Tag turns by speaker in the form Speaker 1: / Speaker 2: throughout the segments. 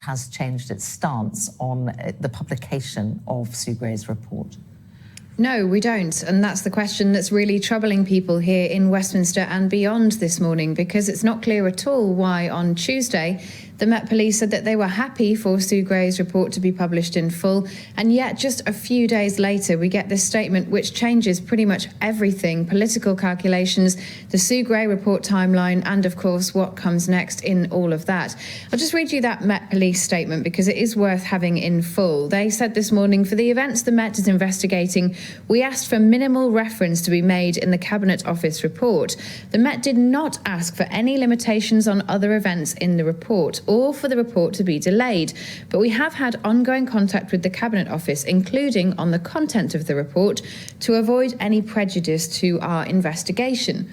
Speaker 1: has changed its stance on the publication of Sue Gray's report?
Speaker 2: No, we don't. And that's the question that's really troubling people here in Westminster and beyond this morning, because it's not clear at all why on Tuesday the Met Police said that they were happy for Sue Gray's report to be published in full. And yet just a few days later, we get this statement which changes pretty much everything: political calculations, the Sue Gray report timeline, and of course, what comes next in all of that. I'll just read you that Met Police statement because it is worth having in full. They said this morning, for the events the Met is investigating, we asked for minimal reference to be made in the Cabinet Office report. The Met did not ask for any limitations on other events in the report or for the report to be delayed, but we have had ongoing contact with the Cabinet Office, including on the content of the report, to avoid any prejudice to our investigation.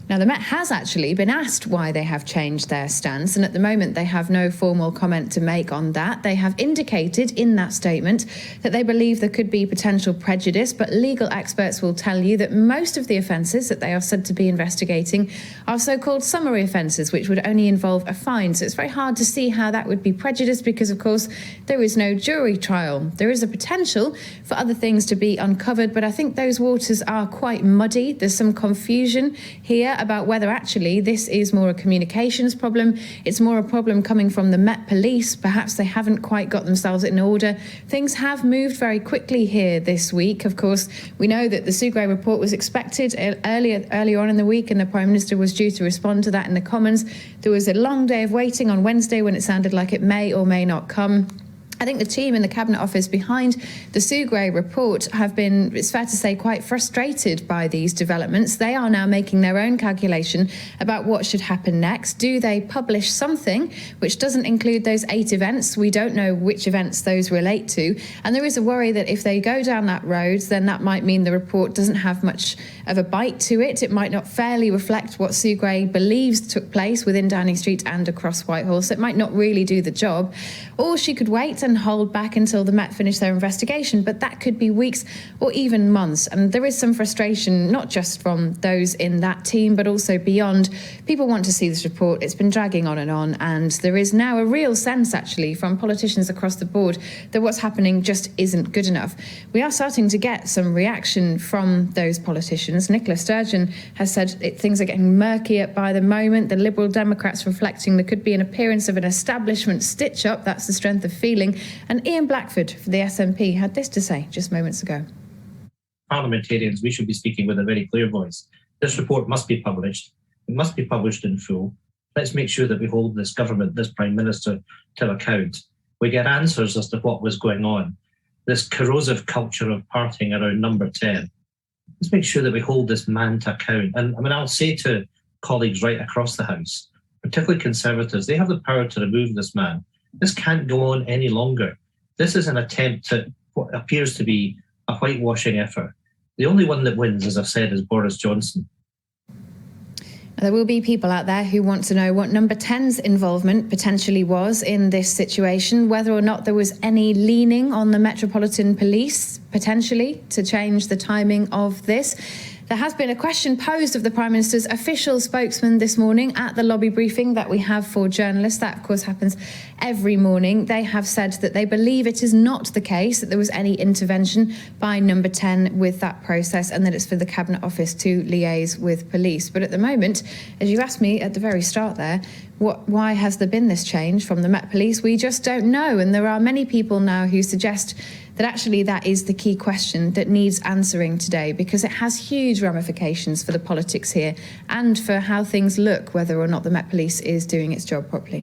Speaker 2: Now, the Met has actually been asked why they have changed their stance, and at the moment they have no formal comment to make on that. They have indicated in that statement that they believe there could be potential prejudice, but legal experts will tell you that most of the offences that they are said to be investigating are so-called summary offences, which would only involve a fine. So it's very hard to see how that would be prejudice because, of course, there is no jury trial. There is a potential for other things to be uncovered, but I think those waters are quite muddy. There's some confusion here about whether actually this is more a communications problem. It's more a problem coming from the Met Police. Perhaps they haven't quite got themselves in order. Things have moved very quickly here this week. Of course, we know that the Sue Gray report was expected earlier on in the week, and the Prime Minister was due to respond to that in the Commons. There was a long day of waiting on Wednesday when it sounded like it may or may not come. I think the team in the Cabinet Office behind the Sue Gray report have been, it's fair to say, quite frustrated by these developments. They are now making their own calculation about what should happen next. Do they publish something which doesn't include those 8 events? We don't know which events those relate to. And there is a worry that if they go down that road, then that might mean the report doesn't have much of a bite to it. It might not fairly reflect what Sue Gray believes took place within Downing Street and across Whitehall. So it might not really do the job. Or she could wait and hold back until the Met finish their investigation, but that could be weeks or even months. And there is some frustration, not just from those in that team, but also beyond. People want to see this report. It's been dragging on, and there is now a real sense, actually, from politicians across the board that what's happening just isn't good enough. We are starting to get some reaction from those politicians. Nicola Sturgeon has said things are getting murkier by the moment. The Liberal Democrats reflecting there could be an appearance of an establishment stitch-up. That's the strength of feeling. And Ian Blackford for the SNP had this to say just moments ago.
Speaker 3: Parliamentarians, we should be speaking with a very clear voice. This report must be published. It must be published in full. Let's make sure that we hold this government, this Prime Minister, to account. We get answers as to what was going on. This corrosive culture of partying around number 10. Let's make sure that we hold this man to account. And I'll say to colleagues right across the House, particularly Conservatives, they have the power to remove this man. This can't go on any longer. This is an attempt at what appears to be a whitewashing effort. The only one that wins, as I've said, is Boris Johnson.
Speaker 2: There will be people out there who want to know what Number 10's involvement potentially was in this situation, whether or not there was any leaning on the Metropolitan Police, potentially, to change the timing of this. There has been a question posed of the Prime Minister's official spokesman this morning at the lobby briefing that we have for journalists. That, of course, happens every morning. They have said that they believe it is not the case that there was any intervention by Number 10 with that process, and that it's for the Cabinet Office to liaise with police. But at the moment, as you asked me at the very start there, why has there been this change from the Met Police? We just don't know. And there are many people now who suggest that actually that is the key question that needs answering today, because it has huge ramifications for the politics here and for how things look, whether or not the Met Police is doing its job properly.